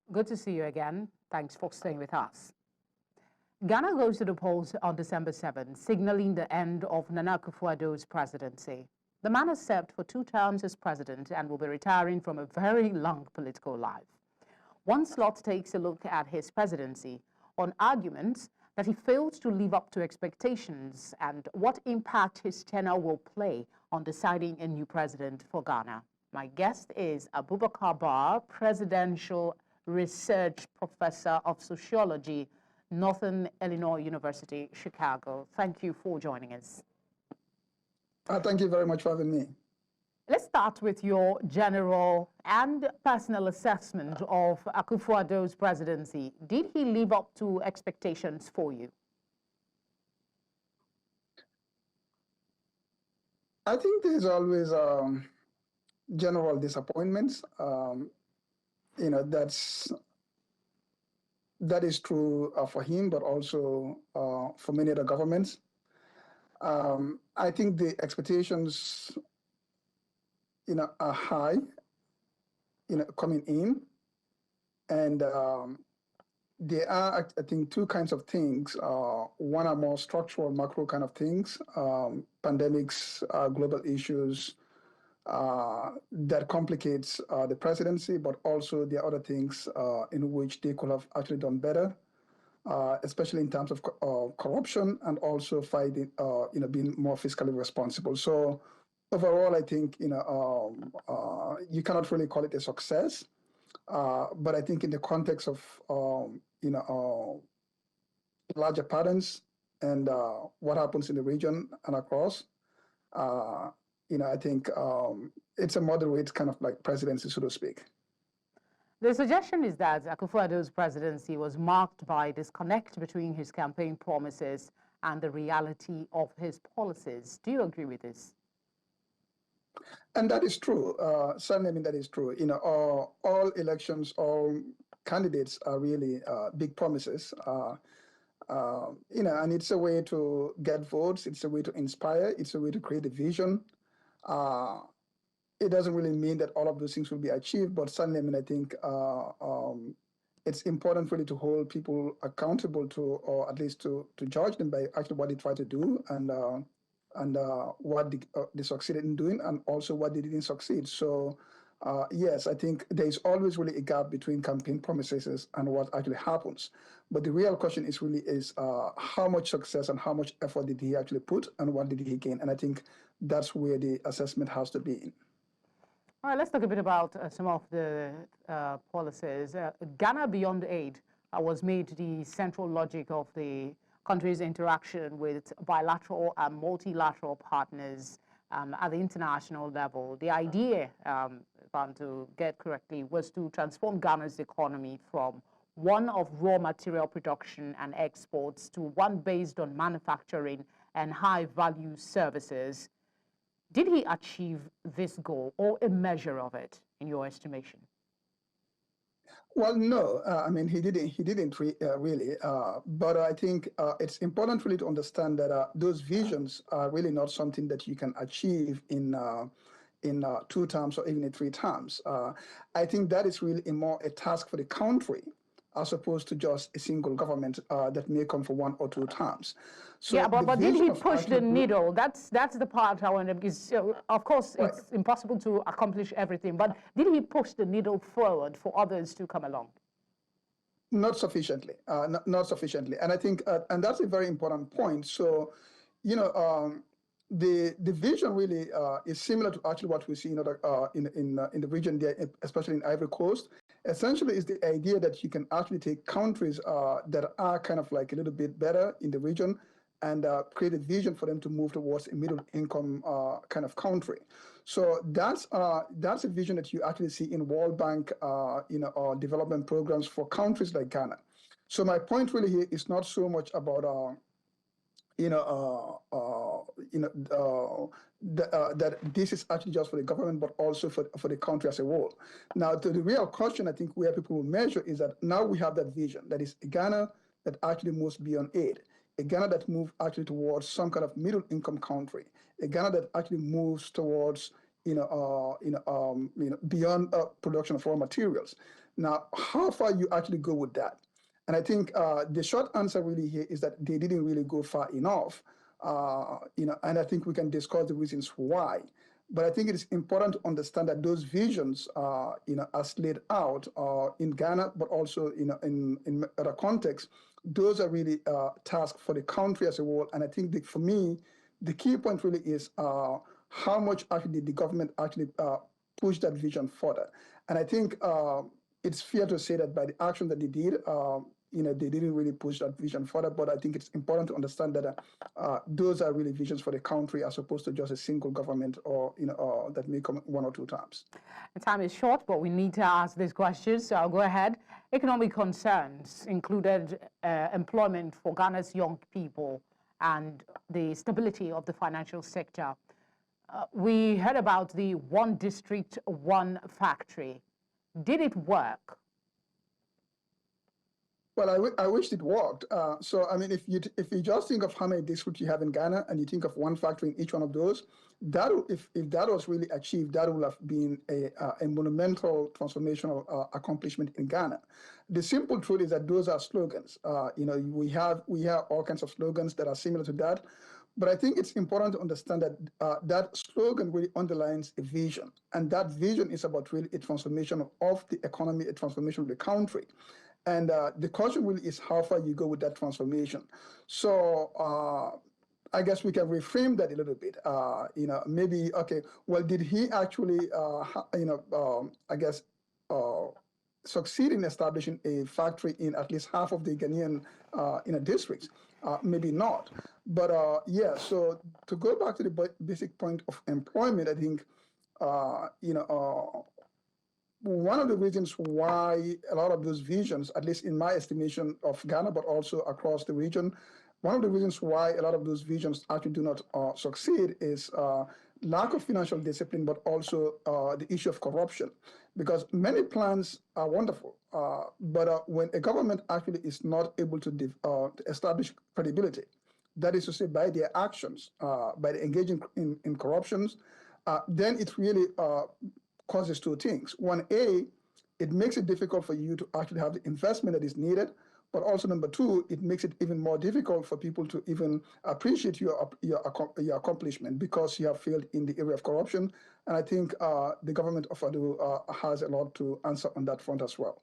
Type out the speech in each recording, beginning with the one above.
Good to see you again. Thanks for staying with us. Ghana goes to the polls on December 7, signaling the end of Nana Akufo-Addo's presidency. The man has served for 2 terms as president and will be retiring from a very long political life. One slot takes a look at his presidency on arguments that he failed to live up to expectations and what impact his tenure will play on deciding a new president for Ghana. My guest is Bakarr, presidential research professor of sociology, Northern Illinois University, Chicago. Thank you for joining us. Thank you very much for having me. Let's start with your general and personal assessment of Akufo-Addo's presidency. Did he live up to expectations for you? I think there's always general disappointments. That is true for him, but also for many other governments. I think the expectations, are high, coming in, and there are, I think, 2 kinds of things. One are more structural, macro kind of things, pandemics, global issues, that complicates the presidency, but also there are other things in which they could have actually done better, especially in terms of corruption and also fighting, being more fiscally responsible. So overall, I think, you cannot really call it a success, but I think in the context of, larger patterns and what happens in the region and across, I think it's a moderate kind of like presidency, so to speak. The suggestion is that Akufo-Addo's presidency was marked by disconnect between his campaign promises and the reality of his policies. Do you agree with this? And that is true. Certainly, I mean, that is true. All elections, all candidates are really big promises. And it's a way to get votes. It's a way to inspire. It's a way to create a vision. It doesn't really mean that all of those things will be achieved, but certainly, I mean, I think it's important really to hold people accountable to, or at least to judge them by actually what they try to do and what they succeeded in doing, and also what they didn't succeed. So, yes, I think there is always really a gap between campaign promises and what actually happens. But the real question is really how much success and how much effort did he actually put, and what did he gain? And I think that's where the assessment has to be. All right, let's talk a bit about some of the policies. Ghana Beyond Aid was made the central logic of the country's interaction with bilateral and multilateral partners at the international level. The idea, if I'm to get correctly, was to transform Ghana's economy from one of raw material production and exports to one based on manufacturing and high-value services. Did he achieve this goal, or a measure of it, in your estimation? Well, no. I mean, he didn't really. But I think it's important really to understand that those visions are really not something that you can achieve in 2 terms or even in 3 terms. I think that is really more a task for the country, as opposed to just a single government that may come for 1 or 2 terms. So yeah, but did he push the needle? That's the part I want to, because of course it's impossible to accomplish everything, but did he push the needle forward for others to come along? Not sufficiently, not sufficiently. And I think, and that's a very important point. So, the vision really is similar to actually what we see in other in the region there, especially in Ivory Coast. Essentially, is the idea that you can actually take countries that are kind of like a little bit better in the region and create a vision for them to move towards a middle income kind of country. So that's a vision that you actually see in World Bank development programs for countries like Ghana. So my point really here is not so much about that this is actually just for the government, but also for the country as a whole. Now, to the real question, I think where people will measure is that now we have that vision, that is a Ghana that actually moves beyond aid, a Ghana that moves actually towards some kind of middle income country, a Ghana that actually moves towards beyond production of raw materials. Now, how far you actually go with that? And I think the short answer really here is that they didn't really go far enough. And I think we can discuss the reasons why. But I think it is important to understand that those visions, as laid out in Ghana, but also in other contexts, those are really tasks for the country as a whole. And I think for me, the key point really is how much actually did the government actually push that vision further. And I think it's fair to say that by the action that they did, they didn't really push that vision further. But I think it's important to understand that those are really visions for the country as opposed to just a single government or that may come one or two times. The time is short, but we need to ask these questions, so I'll go ahead. Economic concerns included employment for Ghana's young people and the stability of the financial sector. We heard about the one district, one factory. Did it work? Well, I wish it worked. So, I mean, if you just think of how many districts you have in Ghana and you think of one factory in each one of those, if that was really achieved, that would have been a monumental transformational accomplishment in Ghana. The simple truth is that those are slogans. We have all kinds of slogans that are similar to that. But I think it's important to understand that that slogan really underlines a vision. And that vision is about really a transformation of the economy, a transformation of the country. And the question really is how far you go with that transformation. So I guess we can reframe that a little bit. Maybe, okay, well, did he actually, succeed in establishing a factory in at least half of the Ghanaian districts? Maybe not. But yeah, so to go back to the basic point of employment, I think, one of the reasons why a lot of those visions, at least in my estimation of Ghana, but also across the region, one of the reasons why a lot of those visions actually do not succeed is lack of financial discipline, but also the issue of corruption. Because many plans are wonderful, but when a government actually is not able to establish credibility, that is to say by their actions, by engaging in corruptions, then it really causes two things. One, it makes it difficult for you to actually have the investment that is needed. But also, number two, it makes it even more difficult for people to even appreciate your accomplishment because you have failed in the area of corruption. And I think the government of Addo has a lot to answer on that front as well.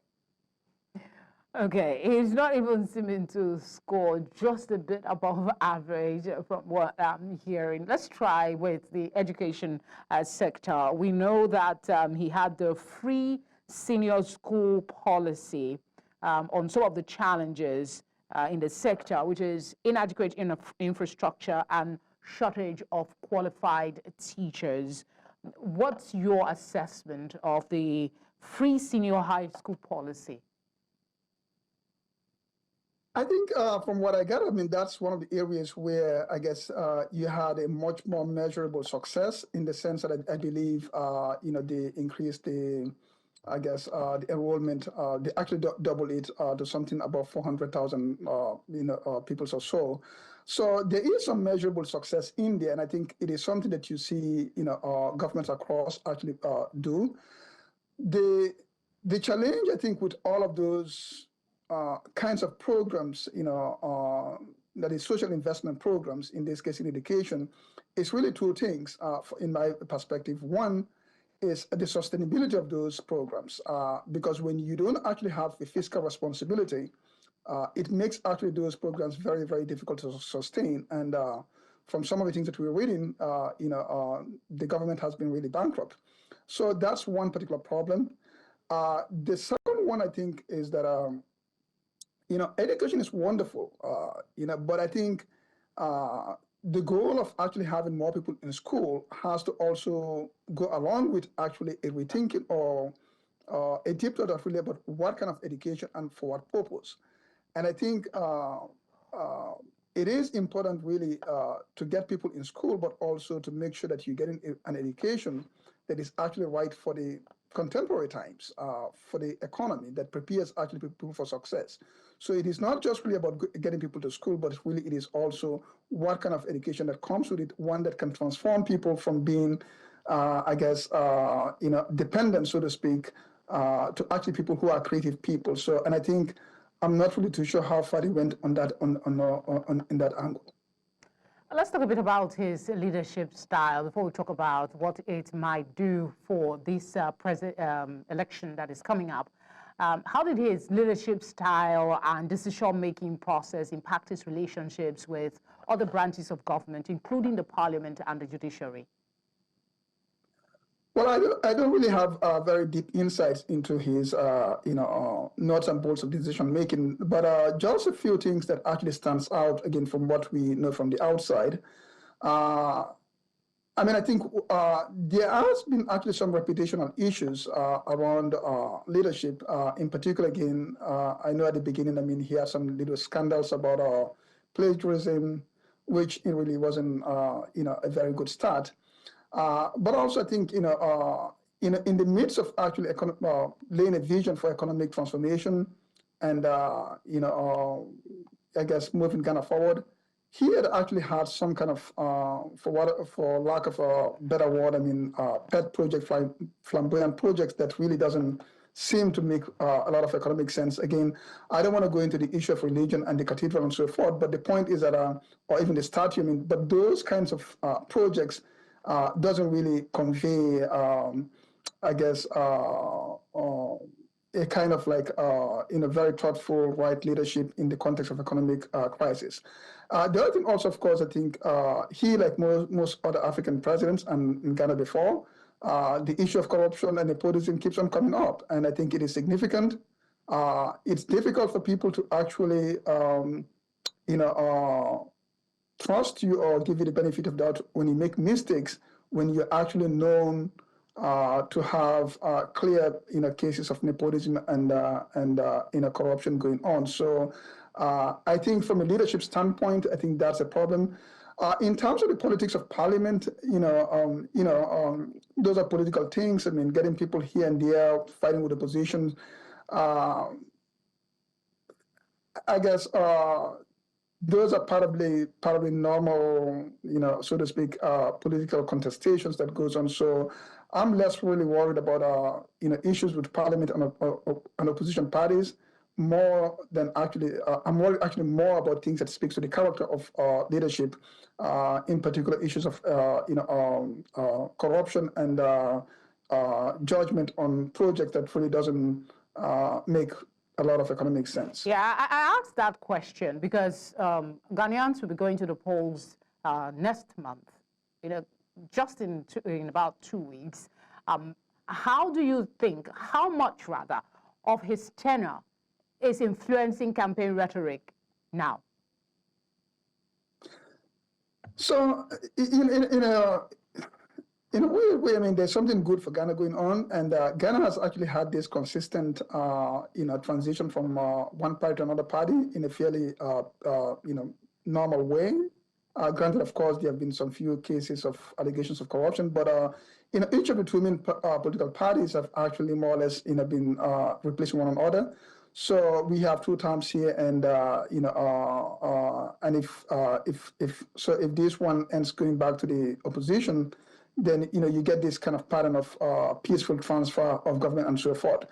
Okay, he's not even seeming to score just a bit above average from what I'm hearing. Let's try with the education sector. We know that he had the free senior school policy on some of the challenges in the sector, which is inadequate infrastructure and shortage of qualified teachers. What's your assessment of the free senior high school policy? I think from what I got, I mean, that's one of the areas where I guess you had a much more measurable success in the sense that I believe, they increased the enrollment, they actually doubled it to something about 400,000, people or so. So there is some measurable success in there, and I think it is something that you see, governments across actually do. The challenge, I think, with all of those kinds of programs, that is social investment programs, in this case in education, is really two things in my perspective. One is the sustainability of those programs, because when you don't actually have the fiscal responsibility, it makes actually those programs very, very difficult to sustain. And from some of the things that we're reading, the government has been really bankrupt. So that's one particular problem. The second one, I think, is that education is wonderful, but I think the goal of actually having more people in school has to also go along with actually a rethinking or a deep thought of really about what kind of education and for what purpose. And I think it is important really to get people in school, but also to make sure that you're getting an education that is actually right for the contemporary times, for the economy, that prepares actually people for success. So it is not just really about getting people to school, but really it is also what kind of education that comes with it, one that can transform people from being, dependent, so to speak, to actually people who are creative people. So, and I think I'm not really too sure how far he went on that in that angle. Let's talk a bit about his leadership style before we talk about what it might do for this election that is coming up. How did his leadership style and decision-making process impact his relationships with other branches of government, including the parliament and the judiciary? Well, I don't really have very deep insights into his, nuts and bolts of decision making, but just a few things that actually stands out again from what we know from the outside. I think there has been actually some reputational issues around leadership. In particular, again, I know at the beginning, he had some little scandals about plagiarism, which it really wasn't, a very good start. But also, I think, in the midst of actually laying a vision for economic transformation and, I guess, moving Ghana forward, he had actually had some kind of, for lack of a better word, pet project, flamboyant projects that really doesn't seem to make a lot of economic sense. Again, I don't want to go into the issue of religion and the cathedral and so forth, but the point is that, or even the statue, but those kinds of projects doesn't really convey, I guess, a kind of like, very thoughtful, right leadership in the context of economic crisis. The other thing also, of course, I think he, like most other African presidents and in Ghana before, the issue of corruption and nepotism keeps on coming up. And I think it is significant. It's difficult for people to actually, trust you or give you the benefit of doubt when you make mistakes, when you're actually known to have clear, cases of nepotism and corruption going on. So I think from a leadership standpoint, I think that's a problem. In terms of the politics of parliament, those are political things. Getting people here and there, fighting with opposition. I guess those are probably normal, so to speak, political contestations that goes on. So I'm less really worried about, issues with parliament and opposition parties more than actually, I'm worried actually more about things that speaks to the character of leadership, in particular issues of, corruption and judgment on projects that really doesn't make a lot of economic sense. Yeah, I asked that question because Ghanaians will be going to the polls next month, just in about 2 weeks. How do you think, how much rather, of his tenure is influencing campaign rhetoric now? So, in a weird way, there's something good for Ghana going on, and Ghana has actually had this consistent, transition from one party to another party in a fairly, normal way. Granted, of course, there have been some few cases of allegations of corruption, but each of the two main political parties have actually more or less, been replacing one another. So we have 2 terms here, and and if this one ends going back to the opposition, then you get this kind of pattern of peaceful transfer of government and so forth.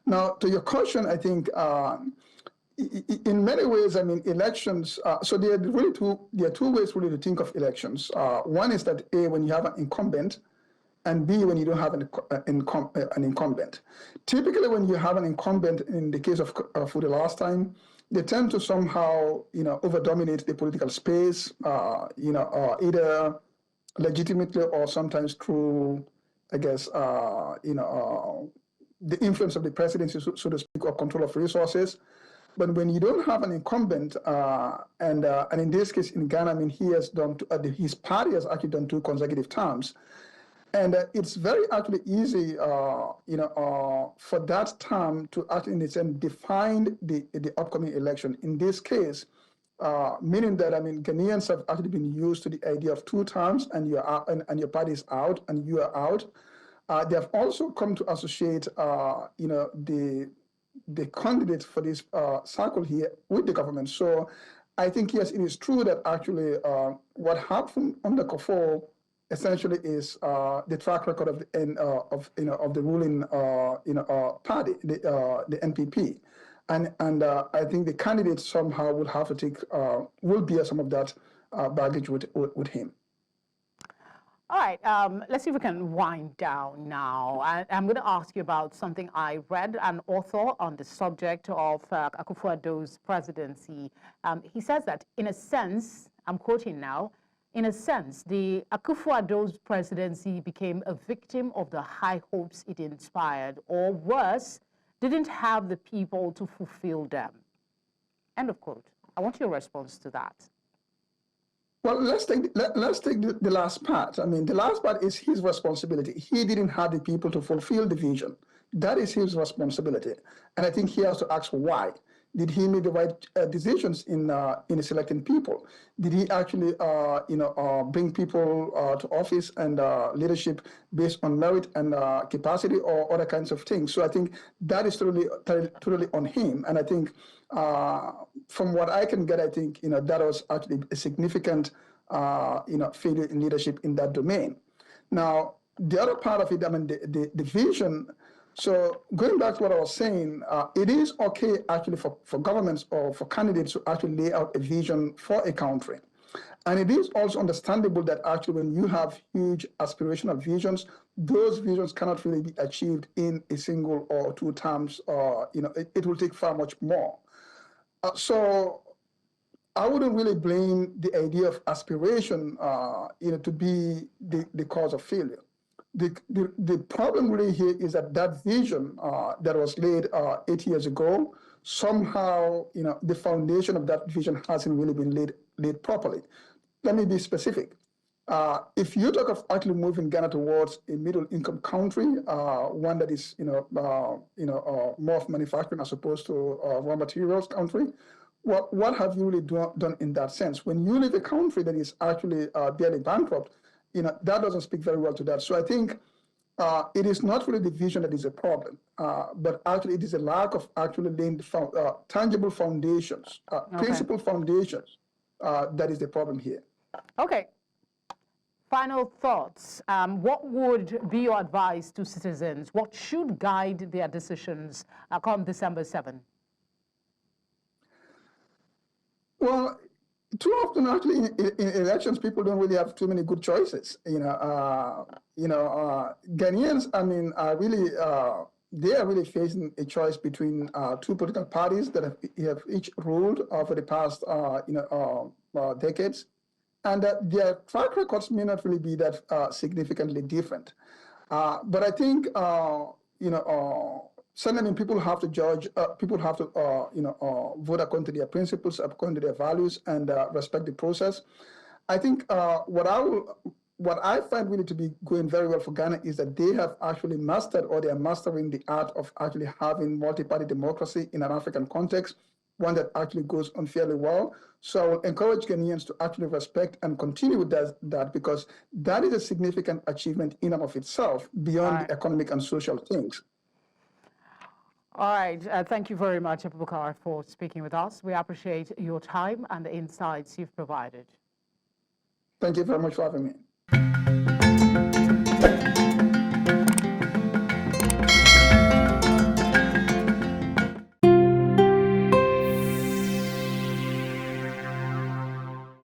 Now, to your question, I think in many ways, elections. So there are two ways really to think of elections. One is that A, when you have an incumbent, and B, when you don't have an incumbent. Typically, when you have an incumbent, in the case of for the last time, they tend to somehow over-dominate the political space, either legitimately or sometimes through, I guess, the influence of the presidency, so to speak, or control of resources. But when you don't have an incumbent, and in this case in Ghana, he has done, his party has actually done 2 consecutive terms. And it's very actually easy, for that term to actually, in a sense, define the upcoming election. In this case, meaning that Ghanaians have actually been used to the idea of 2 terms, and you're out, and your party is out, and you are out. They have also come to associate, the candidates for this cycle here with the government. So I think yes, it is true that actually what happened under Akufo essentially is the track record of the ruling party, the NPP, and I think the candidate somehow will have to will bear some of that baggage with him. All right, let's see if we can wind down now. I'm going to ask you about something I read. An author on the subject of Akufo-Addo's presidency. He says that, in a sense, I'm quoting now, in a sense, the Akufo-Addo's presidency became a victim of the high hopes it inspired, or worse, didn't have the people to fulfill them. End of quote. I want your response to that. Well, let's take the last part. I mean, the last part is his responsibility. He didn't have the people to fulfill the vision. That is his responsibility, and I think he has to ask why. Did he make the right decisions in selecting people? Did he actually, bring people to office and leadership based on merit and capacity, or other kinds of things? So I think that is totally on him. And I think, from what I can get, I think that was actually a significant, failure in leadership in that domain. Now, the other part of it, I mean, the vision. So going back to what I was saying, it is okay actually for governments or for candidates to actually lay out a vision for a country. And it is also understandable that actually when you have huge aspirational visions, those visions cannot really be achieved in a single or two terms. It will take far much more. So I wouldn't really blame the idea of aspiration, to be the cause of failure. The problem really here is that vision that was laid 8 years ago, somehow, the foundation of that vision hasn't really been laid properly. Let me be specific. If you talk of actually moving Ghana towards a middle-income country, one that is, more of manufacturing as opposed to raw materials country, what have you really done in that sense? When you leave a country that is actually barely bankrupt, that doesn't speak very well to that. So I think it is not really the vision that is a problem, but actually it is a lack of actually laying tangible foundations, principled foundations, that is the problem here. Okay. Final thoughts. What would be your advice to citizens? What should guide their decisions come December 7th? Well, too often, actually, in elections, people don't really have too many good choices. Ghanaians, I mean, are really they are really facing a choice between two political parties that have each ruled for the past decades, and their track records may not really be that significantly different. But I think certainly people have to judge. People have to vote according to their principles, according to their values, and respect the process. I think what I find really to be going very well for Ghana is that they have actually mastered, or they are mastering, the art of actually having multi-party democracy in an African context, one that actually goes on fairly well. So I will encourage Ghanaians to actually respect and continue with that, because that is a significant achievement in and of itself, beyond the economic and social things. All right. Thank you very much, Bakarr, for speaking with us. We appreciate your time and the insights you've provided. Thank you very much for having me.